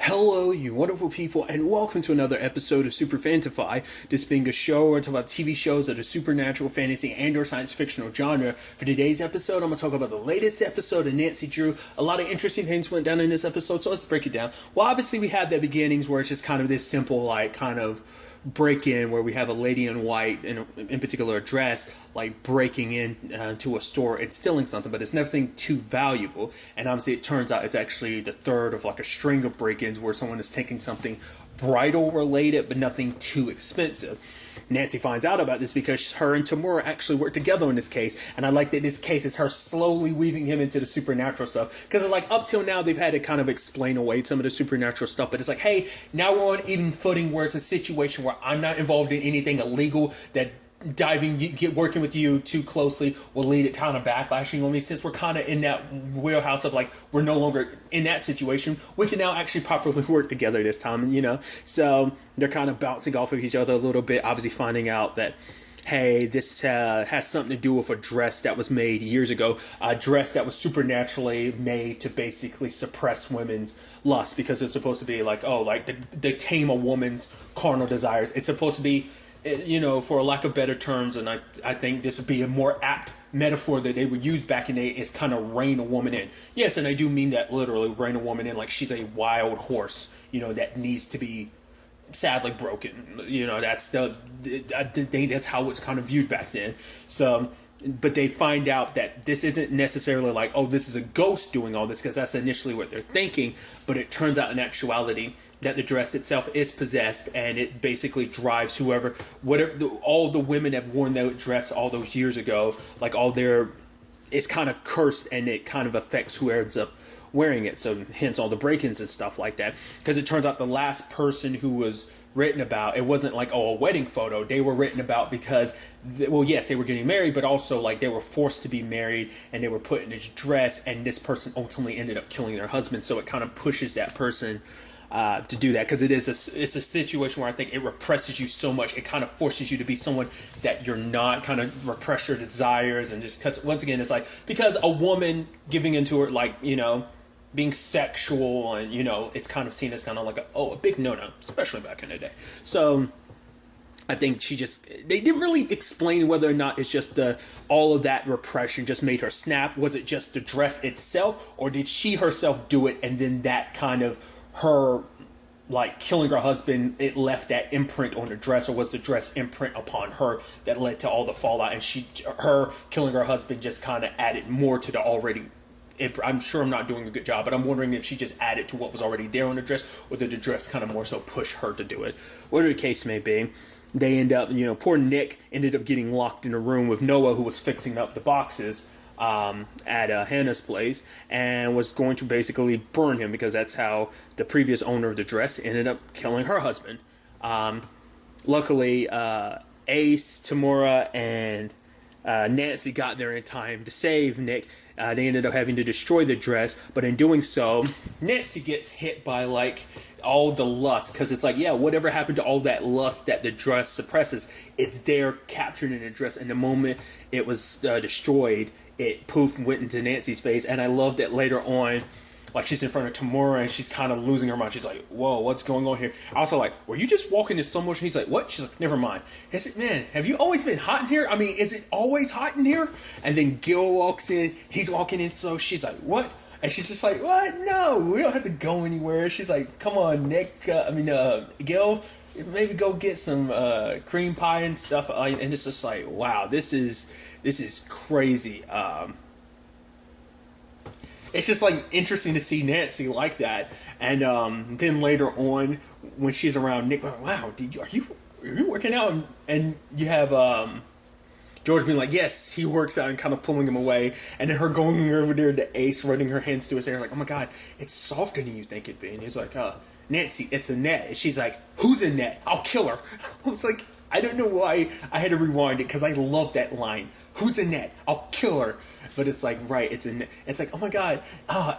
Hello, you wonderful people, and welcome to another episode of Super-Fanta-Fi. This being a show where I talk about TV shows of the supernatural, fantasy, and/or science fictional genre. For today's episode, I'm going to talk about the latest episode of Nancy Drew. A lot of interesting things went down in this episode, so let's break it down. Well, obviously, we have the beginnings where it's just kind of this simple, kind of break-in where we have a lady in white, in particular a dress, breaking in to a store and stealing something, but it's nothing too valuable. And obviously it turns out it's actually the third of a string of break-ins where someone is taking something bridal related but nothing too expensive. Nancy finds out about this because her and Tamura actually work together in this case, and I like that this case is her slowly weaving him into the supernatural stuff, because it's up till now they've had to kind of explain away some of the supernatural stuff, but it's hey, now we're on even footing where it's a situation where I'm not involved in anything illegal that working with you too closely will lead it kind of backlashing on me. Since we're kind of in that wheelhouse of we're no longer in that situation, we can now actually properly work together this time, so they're kind of bouncing off of each other a little bit, obviously finding out that, hey, this has something to do with a dress that was made years ago, a dress that was supernaturally made to basically suppress women's lust, because it's supposed to be to tame a woman's carnal desires. It's supposed to be, for lack of better terms, and I think this would be a more apt metaphor that they would use back in the day, is kind of rein a woman in. Yes, and I do mean that literally, rein a woman in like she's a wild horse, that needs to be sadly broken. That's that's how it's kind of viewed back then. So, but they find out that this isn't necessarily this is a ghost doing all this, because that's initially what they're thinking, but it turns out in actuality that the dress itself is possessed, and it basically drives all the women have worn that dress all those years ago, it's kind of cursed, and it kind of affects who ends up wearing it. So hence all the break-ins and stuff like that, because it turns out the last person who was written about, it wasn't a wedding photo. They were written about because, yes, they were getting married, but also they were forced to be married, and they were put in this dress, and this person ultimately ended up killing their husband. So it kind of pushes that person to do that, because it's a situation where I think it represses you so much, it kind of forces you to be someone that you're not, kind of repress your desires, and just, because once again, it's because a woman giving into her, being sexual, and it's kind of seen as kind of a big no-no, especially back in the day. So I think they didn't really explain whether or not it's just all of that repression just made her snap. Was it just the dress itself, or did she herself do it, and then that kind of her killing her husband, it left that imprint on the dress, or was the dress imprint upon her that led to all the fallout, and her killing her husband just kind of added more to the already. I'm sure I'm not doing a good job, but I'm wondering if she just added to what was already there on the dress, or did the dress kind of more so push her to do it. Whatever the case may be, they end up, poor Nick ended up getting locked in a room with Noah, who was fixing up the boxes at Hannah's place, and was going to basically burn him, because that's how the previous owner of the dress ended up killing her husband. Luckily, Ace, Tamura, and Nancy got there in time to save Nick. They ended up having to destroy the dress, but in doing so, Nancy gets hit by all the lust, because it's whatever happened to all that lust that the dress suppresses, it's there captured in the dress, and the moment it was destroyed, it poof went into Nancy's face. And I love that later on, she's in front of Tamura, and she's kind of losing her mind. She's like, whoa, what's going on here? I also were you just walking in so much? And he's like, what? She's like, never mind. I said, man, have you always been hot in here? I mean, is it always hot in here? And then Gil walks in. He's walking in, so she's like, what? And she's just like, what? No, we don't have to go anywhere. She's like, come on, Nick. Gil, maybe go get some cream pie and stuff. And it's just wow, this is crazy. It's just interesting to see Nancy like that. And then later on, when she's around Nick, wow, are you working out? And you have George being yes, he works out, and kind of pulling him away. And then her going over there to Ace, running her hands to his hair, oh my God, it's softer than you think it'd be. And he's like, Nancy, it's Annette. And she's like, who's Annette? I'll kill her. I was I don't know why I had to rewind it, because I love that line. Who's Annette? I'll kill her. But it's right, it's Annette. It's oh my God,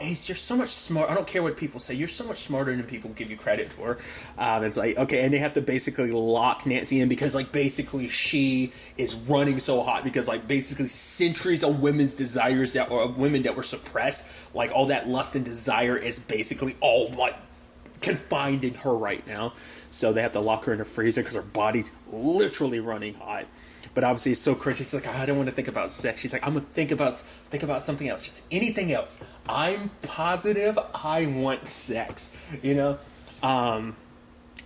Ace, you're so much smart. I don't care what people say. You're so much smarter than people give you credit for. It's okay, and they have to basically lock Nancy in, because basically she is running so hot, because basically centuries of women's desires women that were suppressed, all that lust and desire is basically all confined in her right now. So they have to lock her in the freezer because her body's literally running hot. But obviously it's so crazy. She's like, I don't want to think about sex. She's like, I'm gonna think about something else, just anything else. I'm positive I want sex.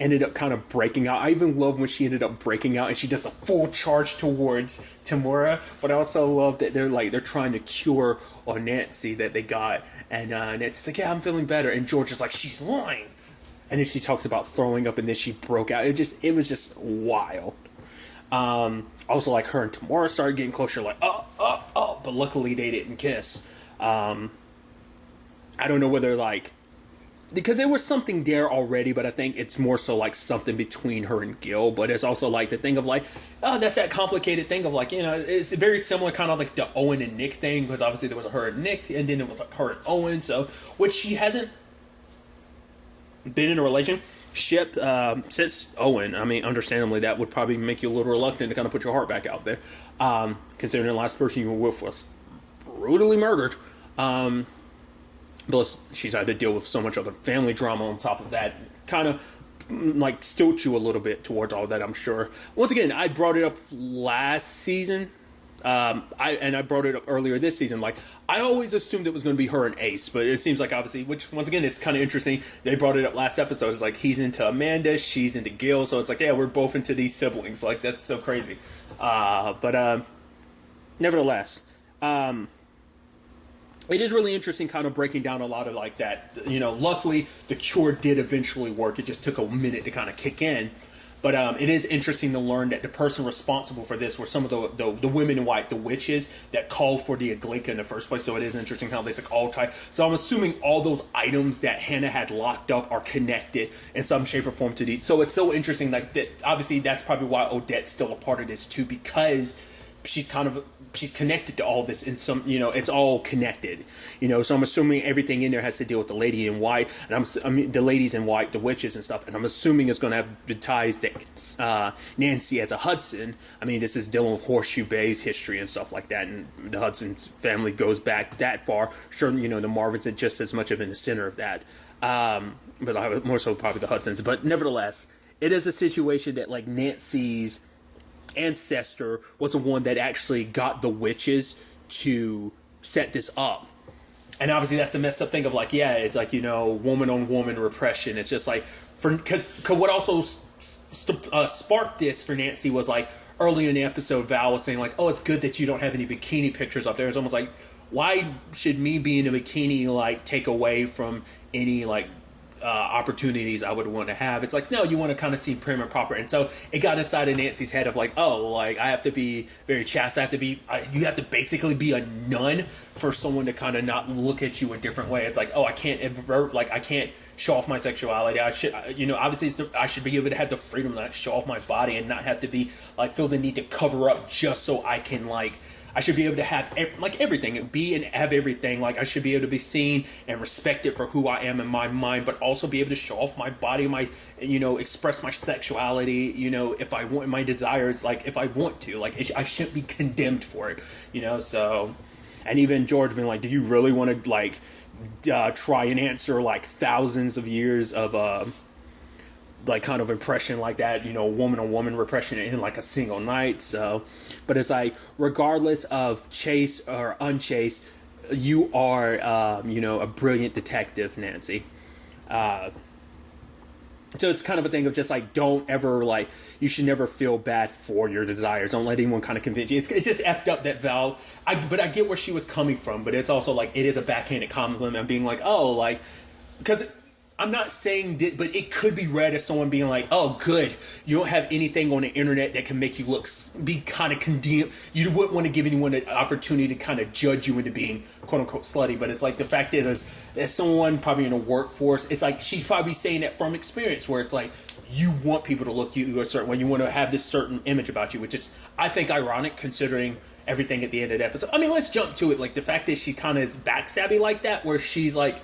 Ended up kind of breaking out. I even love when she ended up breaking out and she does a full charge towards Tamura. But I also love that they're trying to cure on Nancy that they got, and Nancy's like, yeah, I'm feeling better, and George is like, she's lying. And then she talks about throwing up, and then she broke out. It was just wild. Also, like, her and Tamura started getting closer, like, oh, but luckily they didn't kiss. I don't know whether, like, because there was something there already, but I think it's more so like something between her and Gil. But it's also like the thing of like, oh, that's that complicated thing of like, it's very similar kind of like the Owen and Nick thing, because obviously there was her and Nick, and then it was like her and Owen. So, which she hasn't been in a relationship since Owen. I mean, understandably, that would probably make you a little reluctant to kind of put your heart back out there, considering the last person you were with was brutally murdered. Plus, she's had to deal with so much other family drama on top of that. Kind of, like, stilt you a little bit towards all that, I'm sure. Once again, I brought it up last season. I brought it up earlier this season. Like, I always assumed it was going to be her and Ace. But it seems like, obviously, which, once again, it's kind of interesting. They brought it up last episode. It's like, he's into Amanda, she's into Gil. So it's like, yeah, we're both into these siblings. Like, that's so crazy. But nevertheless... it is really interesting kind of breaking down a lot of like that, luckily the cure did eventually work. It just took a minute to kind of kick in. But it is interesting to learn that the person responsible for this were some of the women in white, the witches that called for the Aglika in the first place. So it is interesting how they like all tie. So I'm assuming all those items that Hannah had locked up are connected in some shape or form to these. So it's so interesting, like that. Obviously, that's probably why Odette's still a part of this too, because she's connected to all this in some, it's all connected, so I'm assuming everything in there has to deal with the lady in white, and the ladies in white, the witches and stuff, and I'm assuming it's going to have the ties to Nancy as a Hudson. I mean, this is dealing with Horseshoe Bay's history and stuff like that, and the Hudson family goes back that far. Sure, the Marvins are just as much of in the center of that, but more so probably the Hudsons. But nevertheless, it is a situation that like Nancy's ancestor was the one that actually got the witches to set this up. And obviously that's the messed up thing of like, yeah, it's like, woman on woman repression. It's just like, because what also sparked this for Nancy was like early in the episode, Val was saying like, oh, it's good that you don't have any bikini pictures up there. It's almost like, why should me being in a bikini like take away from any like opportunities I would want to have? It's like, no, you want to kind of seem prim and proper. And so it got inside of Nancy's head of like, oh, like I have to be very chaste. You have to basically be a nun for someone to kind of not look at you a different way. It's like, oh, I can't show off my sexuality. I should, obviously I should be able to have the freedom to show off my body and not have to be like feel the need to cover up just so I can like, I should be able to have everything, be and have everything. Like I should be able to be seen and respected for who I am in my mind, but also be able to show off my body, express my sexuality, if I want my desires, like if I want to, like I shouldn't be condemned for it, so. And even George being like, do you really want to like try and answer like thousands of years of like kind of impression like that, woman on woman repression in like a single night. So, but it's like, regardless of chaste or unchaste, you are, a brilliant detective, Nancy. So it's kind of a thing of just like, don't ever like, you should never feel bad for your desires. Don't let anyone kind of convince you. It's just effed up that Val, but I get where she was coming from, but it's also like, it is a backhanded compliment and being like, oh, like, because I'm not saying that, but it could be read as someone being like, oh, good, you don't have anything on the internet that can make you be kind of condemned. You wouldn't want to give anyone an opportunity to kind of judge you into being quote unquote slutty. But it's like, the fact is, as someone probably in a workforce, it's like she's probably saying that from experience, where it's like, you want people to look at you a certain way. You want to have this certain image about you, which is, I think, ironic considering everything at the end of the episode. I mean, let's jump to it. Like, the fact that she kind of is backstabby like that, where she's like,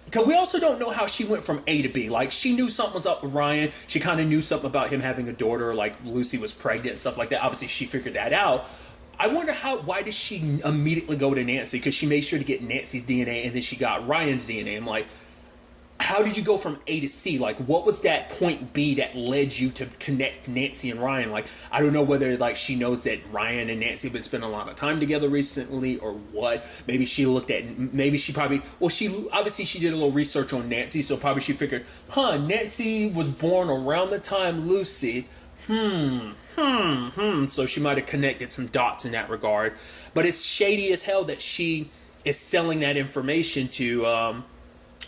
because we also don't know how she went from A to B. Like, she knew something was up with Ryan. She kind of knew something about him having a daughter, like Lucy was pregnant and stuff like that. Obviously, she figured that out. I wonder why did she immediately go to Nancy? Because she made sure to get Nancy's DNA, and then she got Ryan's DNA. I'm like, how did you go from A to C? Like, what was that point B that led you to connect Nancy and Ryan? Like, I don't know whether, like, she knows that Ryan and Nancy have been spending a lot of time together recently or what. Maybe she looked at, she obviously she did a little research on Nancy, so probably she figured, Nancy was born around the time Lucy. So she might have connected some dots in that regard. But it's shady as hell that she is selling that information to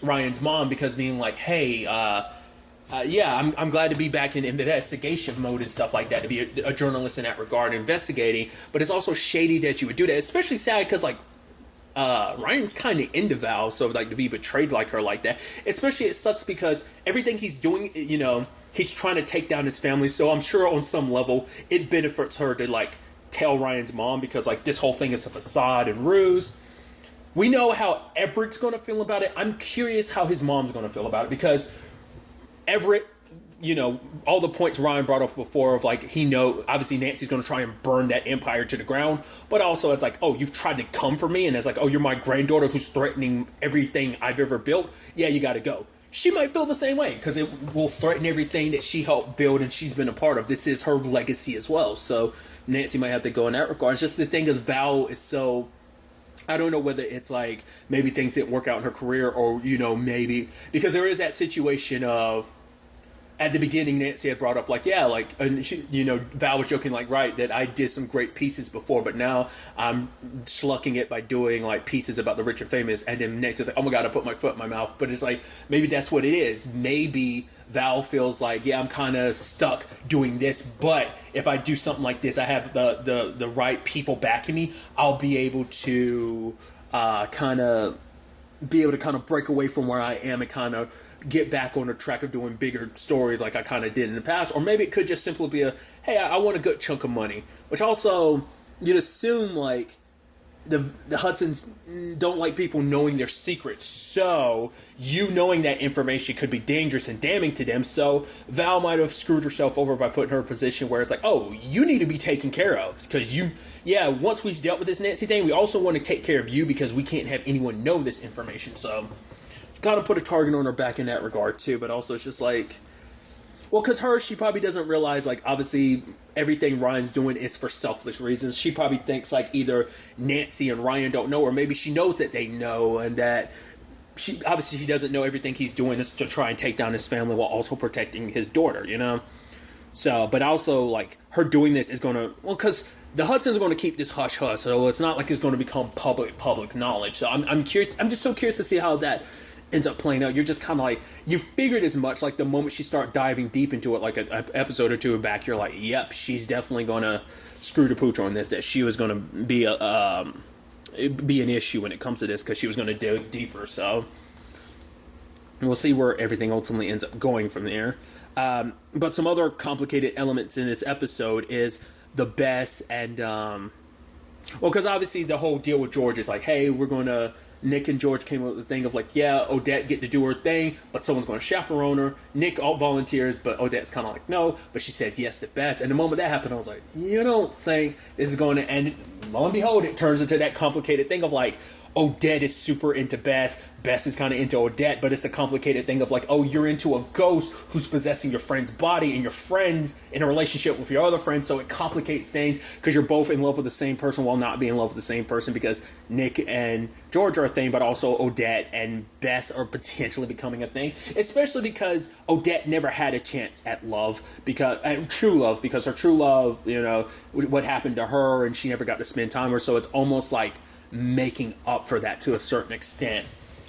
Ryan's mom, because being like, hey, I'm glad to be back in investigation mode and stuff like that, to be a journalist in that regard, investigating. But it's also shady that you would do that, especially sad because, like, Ryan's kind of into Val, so, like, to be betrayed like her like that, especially it sucks because everything he's doing, he's trying to take down his family, so I'm sure on some level it benefits her to, like, tell Ryan's mom, because, like, this whole thing is a facade and ruse. We know how Everett's going to feel about it. I'm curious how his mom's going to feel about it, because Everett, all the points Ryan brought up before of, like, obviously Nancy's going to try and burn that empire to the ground, but also it's like, oh, you've tried to come for me, and it's like, oh, you're my granddaughter who's threatening everything I've ever built. Yeah, you got to go. She might feel the same way, because it will threaten everything that she helped build and she's been a part of. This is her legacy as well, so Nancy might have to go in that regard. It's just the thing is, Val is so... I don't know whether it's like maybe things didn't work out in her career, or, maybe because there is that situation of at the beginning Nancy had brought up, like, yeah, like, and she, Val was joking, like, right, that I did some great pieces before, but now I'm schlucking it by doing, like, pieces about the rich and famous. And then next it's like, oh my God, I put my foot in my mouth. But it's like, maybe that's what it is. Maybe Val feels like, yeah, I'm kind of stuck doing this, but if I do something like this, I have the right people backing me, I'll be able to kind of break away from where I am and kind of get back on the track of doing bigger stories like I kind of did in the past. Or maybe it could just simply be hey, I want a good chunk of money, which also you'd assume, like, the Hudsons don't like people knowing their secrets, so knowing that information could be dangerous and damning to them. So Val might have screwed herself over by putting her in a position where it's like, oh, you need to be taken care of, because once we've dealt with this Nancy thing, we also want to take care of you, because we can't have anyone know this information. So kind of put a target on her back in that regard too. But also it's just like, well, because she probably doesn't realize, like, obviously everything Ryan's doing is for selfish reasons. She probably thinks, like, either Nancy and Ryan don't know, or maybe she knows that they know, and that she doesn't know everything he's doing is to try and take down his family while also protecting his daughter, So, but also, like, her doing this is going to, because the Hudsons are going to keep this hush-hush, so it's not like it's going to become public knowledge. So I'm curious. I'm just so curious to see how that ends up playing out. You're just kind of like, you figured as much, like, the moment she start diving deep into it, like an episode or two back, you're like, yep, she's definitely going to screw the pooch on this, that she was going to be an issue when it comes to this, because she was going to dig deeper. So we'll see where everything ultimately ends up going from there. But some other complicated elements in this episode is the Bess and because obviously the whole deal with George is like, hey, Nick and George came up with the thing of, like, yeah, Odette get to do her thing, but someone's going to chaperone her. Nick all volunteers, but Odette's kind of like, no, but she says yes to Bess. And the moment that happened, I was like, you don't think this is going to end? Lo and behold, it turns into that complicated thing of, like, Odette is super into Bess. Bess is kind of into Odette, but it's a complicated thing of, like, oh, you're into a ghost who's possessing your friend's body, and your friend's in a relationship with your other friend, so it complicates things because you're both in love with the same person while not being in love with the same person, because Nick and George are a thing, but also Odette and Bess are potentially becoming a thing, especially because Odette never had a chance at love, true love, because her true love, what happened to her, and she never got to spend time with her, so it's almost like making up for that to a certain extent.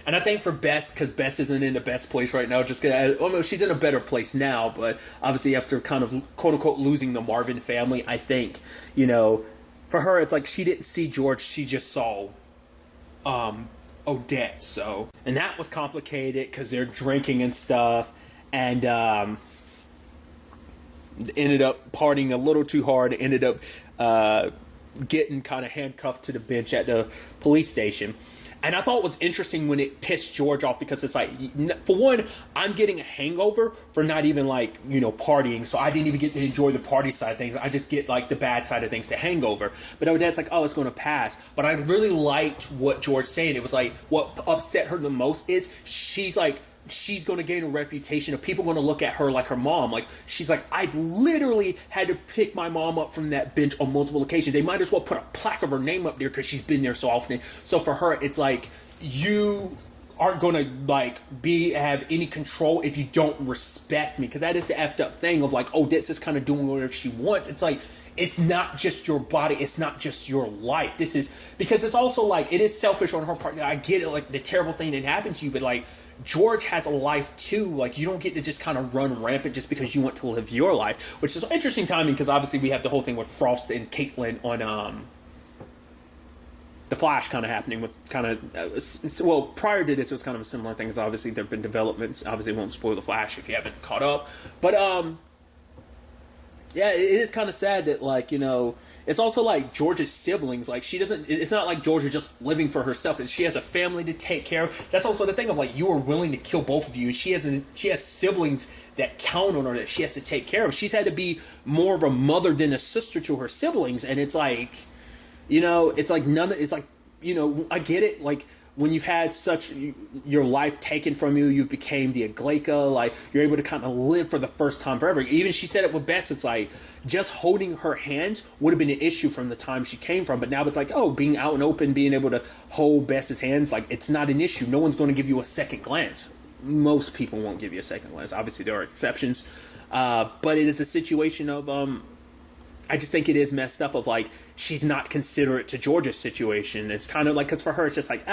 And I think for Bess, because Bess isn't in the best place right now, she's in a better place now, but obviously after kind of quote-unquote losing the Marvin family, I think, for her, it's like she didn't see George, she just saw Odette. So, and that was complicated because they're drinking and stuff, and ended up partying a little too hard, ended up getting kind of handcuffed to the bench at the police station. And I thought it was interesting when it pissed George off, because it's like, for one, I'm getting a hangover for not even, like, partying, so I didn't even get to enjoy the party side of things. I just get, like, the bad side of things, the hangover. But Odette's like, oh, it's going to pass. But I really liked what George saying. It was like, what upset her the most is she's like, she's going to gain a reputation of people going to look at her like her mom. Like, she's like, I've literally had to pick my mom up from that bench on multiple occasions. They might as well put a plaque of her name up there because she's been there so often. So for her, it's like, you aren't going to like have any control if you don't respect me, because that is the effed up thing of like, Odette's just kind of doing whatever she wants. It's like, it's not just your body, it's not just your life. This is because it's also like, it is selfish on her part. I get it, like the terrible thing that happened to you, but like, George has a life too. Like, you don't get to just kind of run rampant just because you want to live your life, which is interesting timing, because obviously we have the whole thing with Frost and Caitlin on The Flash kind of happening with kind of, well, prior to this, it was kind of a similar thing, because obviously there have been developments. Obviously, won't spoil The Flash if you haven't caught up. But, yeah, it is kind of sad that, like, you know, it's also like George's siblings. Like, she doesn't, it's not like George is just living for herself. She has a family to take care of. That's also the thing of, like, you are willing to kill both of you. She has siblings that count on her, that she has to take care of. She's had to be more of a mother than a sister to her siblings. And it's like, you know, it's like it's like, you know, I get it. Like, when you've had your life taken from you, you've became the Aglaika, like, you're able to kind of live for the first time forever. Even she said it with Bess, it's like, just holding her hand would have been an issue from the time she came from, but now it's like, oh, being out and open, being able to hold Bess's hands, like, it's not an issue. No one's going to give you a second glance. Most people won't give you a second glance. Obviously, there are exceptions, but it is a situation of, I just think it is messed up of, like, she's not considerate to George's situation. It's kind of like, because for her, it's just like,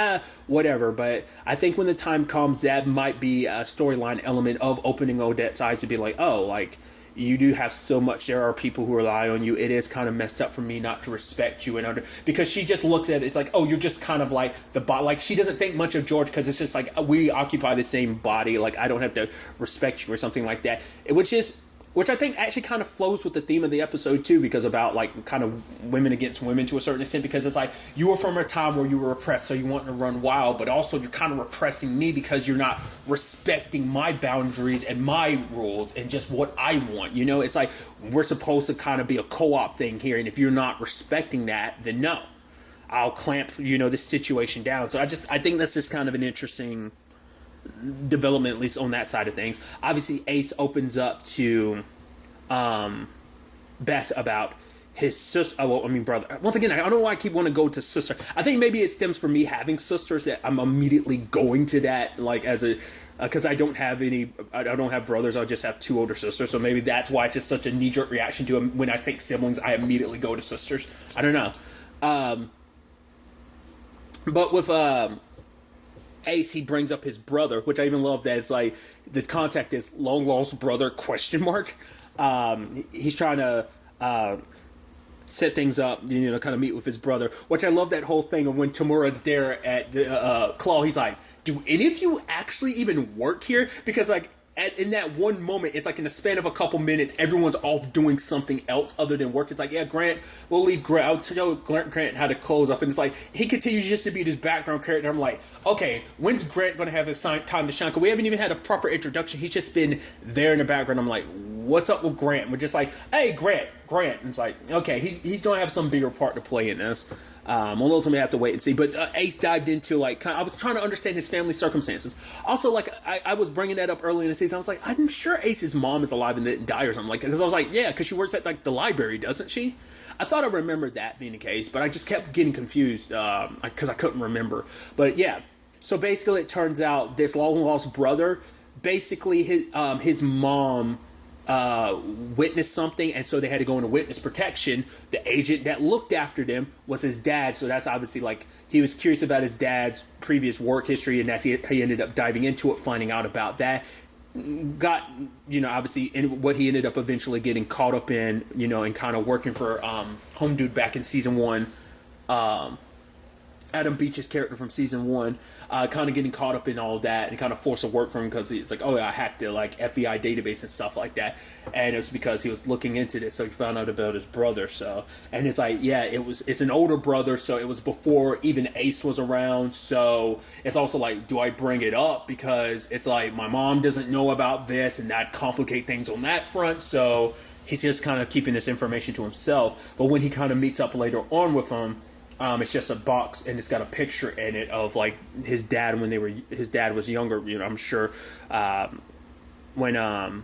whatever. But I think when the time comes, that might be a storyline element of opening Odette's eyes to be like, oh, like, you do have so much. There are people who rely on you. It is kind of messed up for me not to respect you. Because she just looks at it, it's like, oh, you're just kind of like the body. Like, she doesn't think much of George because it's just like, we occupy the same body. Like, I don't have to respect you or something like that. Which I think actually kind of flows with the theme of the episode too, because about like kind of women against women to a certain extent, because it's like, you were from a time where you were repressed, so you want to run wild, but also you're kind of repressing me because you're not respecting my boundaries and my rules and just what I want. You know, it's like, we're supposed to kind of be a co-op thing here, and if you're not respecting that, then no, I'll clamp, you know, this situation down. So I think that's just kind of an interesting development, at least on that side of things. Obviously, Ace opens up to Bess about his sister. Brother. Once again, I don't know why I keep wanting to go to sister. I think maybe it stems from me having sisters that I'm immediately going to that, like, as a because I don't have brothers. I just have two older sisters, so maybe that's why it's just such a knee-jerk reaction to them. When I think siblings, I immediately go to sisters. I don't know. But with Ace, he brings up his brother, which I even love that it's like the contact is long lost brother ? He's trying to set things up, you know, kind of meet with his brother, which I love that whole thing of when Tamura's there at the Claw, he's like, do any of you actually even work here? Because like in that one moment, it's like in the span of a couple minutes, everyone's off doing something else other than work. It's like, yeah, Grant, we'll leave Grant. I'll tell Grant how to close up. And it's like, he continues just to be this background character. I'm like, okay, when's Grant going to have his time to shine? Because we haven't even had a proper introduction. He's just been there in the background. I'm like, what's up with Grant? We're just like, hey, Grant. And it's like, okay, he's going to have some bigger part to play in this. We'll ultimately have to wait and see. But Ace dived into, like, I was trying to understand his family circumstances. Also, like, I was bringing that up early in the season. I was like, I'm sure Ace's mom is alive and didn't die or something. Like, because I was like, yeah, because she works at, like, the library, doesn't she? I thought I remembered that being the case, but I just kept getting confused because I couldn't remember. But, yeah. So, basically, it turns out this long-lost brother, basically, his mom witnessed something, and so they had to go into witness protection. The agent that looked after them was his dad, so that's obviously like he was curious about his dad's previous work history, and he ended up diving into it, finding out about that. Got, you know, obviously in what he ended up eventually getting caught up in, you know, and kind of working for Home Dude back in season 1. Adam Beach's character from season 1, kind of getting caught up in all of that and kind of forced to work for him because it's like, oh yeah, I hacked the like FBI database and stuff like that, and it was because he was looking into this, so he found out about his brother. So, and it's like, yeah, it's an older brother, so it was before even Ace was around. So it's also like, do I bring it up because it's like my mom doesn't know about this and that complicate things on that front. So he's just kind of keeping this information to himself. But when he kind of meets up later on with him, It's just a box, and it's got a picture in it of like his dad when his dad was younger. You know, I'm sure when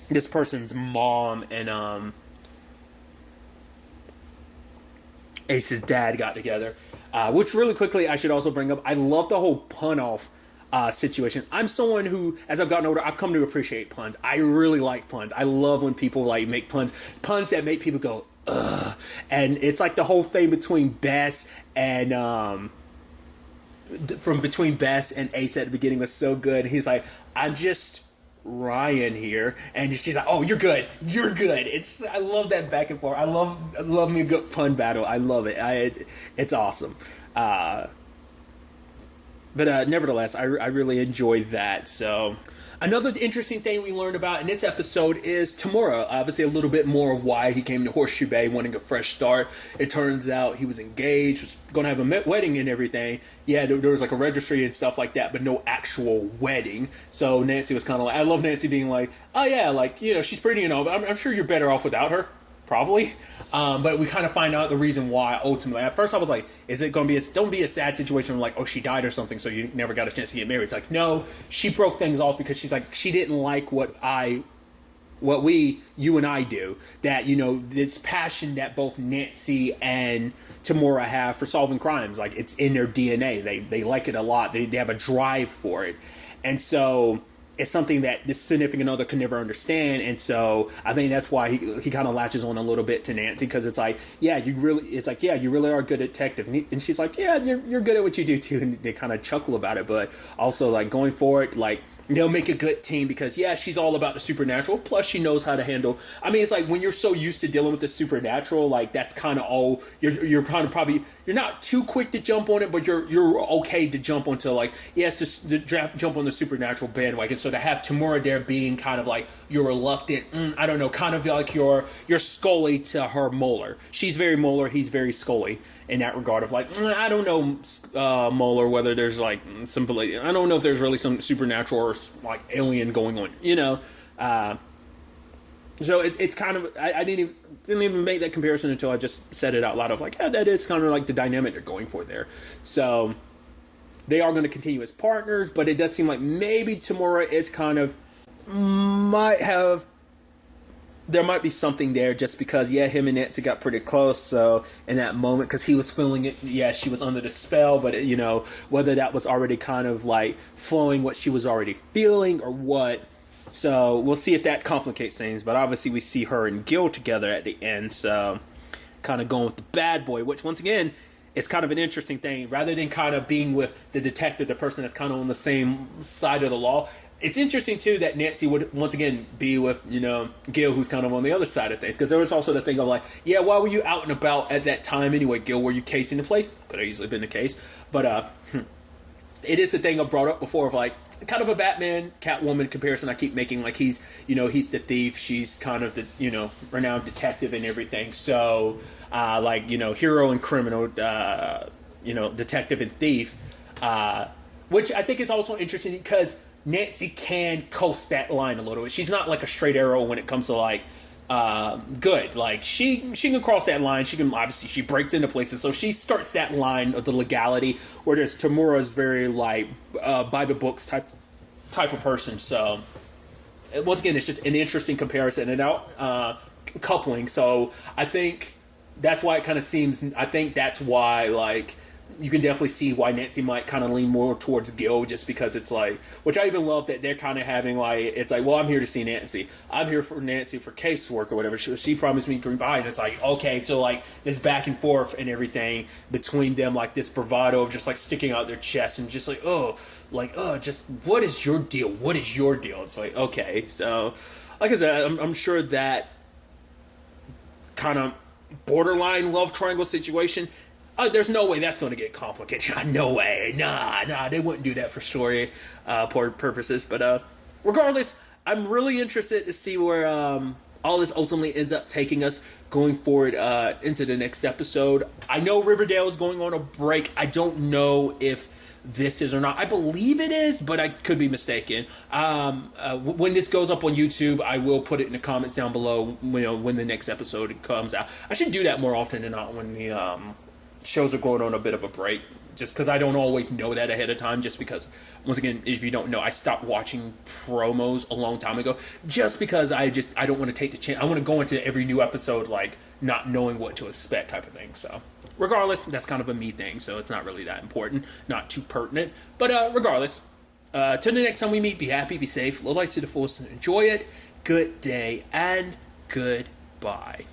this person's mom and Ace's dad got together. Which really quickly I should also bring up. I love the whole pun off situation. I'm someone who, as I've gotten older, I've come to appreciate puns. I really like puns. I love when people like make puns that make people go, ugh. And it's like the whole thing between Bess and between Bess and Ace at the beginning was so good. He's like, I'm just Ryan here, and she's like, oh, you're good. I love that back and forth. I love me a good pun battle. I love it. It's awesome. But nevertheless, I really enjoyed that. So another interesting thing we learned about in this episode is Tamura. Obviously, a little bit more of why he came to Horseshoe Bay, wanting a fresh start. It turns out he was engaged, was going to have a wedding and everything. Yeah, there was like a registry and stuff like that, but no actual wedding. So Nancy was kind of like, I love Nancy being like, oh yeah, like, you know, she's pretty and all, but I'm sure you're better off without her. Probably. But we kind of find out the reason why ultimately. At first I was like, is it going to be don't be a sad situation like, oh, she died or something, so you never got a chance to get married. It's like, no, she broke things off because she's like, she didn't like you and I do. That, you know, this passion that both Nancy and Tamura have for solving crimes. Like, it's in their DNA. They like it a lot. They have a drive for it. And so it's something that this significant other can never understand, and so I think that's why he kind of latches on a little bit to Nancy, because it's like, yeah, you really are a good detective, and she's like, yeah, you're good at what you do too, and they kind of chuckle about it, but also like going forward, like they'll make a good team because, yeah, she's all about the supernatural, plus she knows how to handle, I mean, it's like when you're so used to dealing with the supernatural, like that's kind of all, you're kind of probably, you're not too quick to jump on it, but you're okay to jump onto like, yes, jump on the supernatural bandwagon. So to have Tamura there being kind of like your reluctant, I don't know, kind of like your Scully to her Molar. She's very Molar, he's very Scully in that regard of like, I don't know, Molar, whether there's like some, I don't know if there's really some supernatural or like alien going on, you know. So it's kind of, I didn't even make that comparison until I just said it out loud of like, yeah, that is kind of like the dynamic they're going for there. So they are going to continue as partners, but it does seem like maybe Tamura is kind of there might be something there just because, yeah, him and Nancy got pretty close. So in that moment, because he was feeling it, yeah, she was under the spell, but you know, whether that was already kind of like flowing what she was already feeling or what. So we'll see if that complicates things. But obviously we see her and Gil together at the end. So kind of going with the bad boy, which once again, it's kind of an interesting thing. Rather than kind of being with the detective, the person that's kind of on the same side of the law, it's interesting, too, that Nancy would, once again, be with, you know, Gil, who's kind of on the other side of things. Because there was also the thing of, like, yeah, why were you out and about at that time anyway, Gil? Were you casing the place? Could have easily been the case. But it is the thing I've brought up before of, like, kind of a Batman, Catwoman comparison I keep making. Like, he's the thief. She's kind of the, you know, renowned detective and everything. So, like, you know, hero and criminal, you know, detective and thief. Which I think is also interesting because Nancy can coast that line a little bit. She's not like a straight arrow when it comes to like good. Like she can cross that line. She can obviously she breaks into places, so she starts that line of the legality. Whereas Tamura's very like by the books type of person. So once again, it's just an interesting comparison and out coupling. So I think that's why it kind of seems. I think that's why like. You can definitely see why Nancy might kind of lean more towards Gil, just because it's like, which I even love that they're kind of having like, it's like, well, I'm here to see Nancy. I'm here for Nancy for casework or whatever. She promised me green by, and it's like, okay, so like this back and forth and everything between them, like this bravado of just like sticking out their chest and just like, just what is your deal? What is your deal? It's like, okay, so like I said, I'm sure that kind of borderline love triangle situation. There's no way that's going to get complicated. No way. Nah. They wouldn't do that for story purposes. But regardless, I'm really interested to see where all this ultimately ends up taking us going forward into the next episode. I know Riverdale is going on a break. I don't know if this is or not. I believe it is, but I could be mistaken. When this goes up on YouTube, I will put it in the comments down below, when the next episode comes out. I should do that more often than not when the shows are going on a bit of a break, just because I don't always know that ahead of time, just because, once again, if you don't know, I stopped watching promos a long time ago, just because I don't want to take the chance. I want to go into every new episode like not knowing what to expect type of thing. So regardless, that's kind of a me thing, so it's not really that important, not too pertinent. But regardless, till the next time we meet, be happy, be safe, live life to the fullest, and enjoy it. Good day and goodbye.